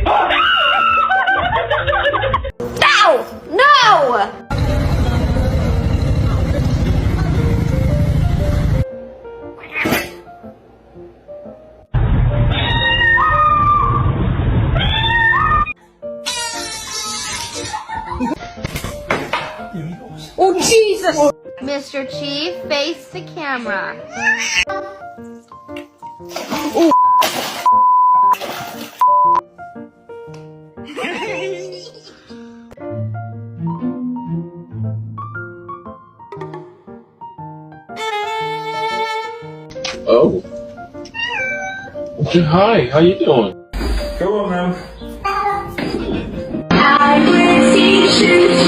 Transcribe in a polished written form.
No! No! Oh, Jesus! Mr. Chief, face the camera. Oh. Hi, how you doing? Go on now. I will teach you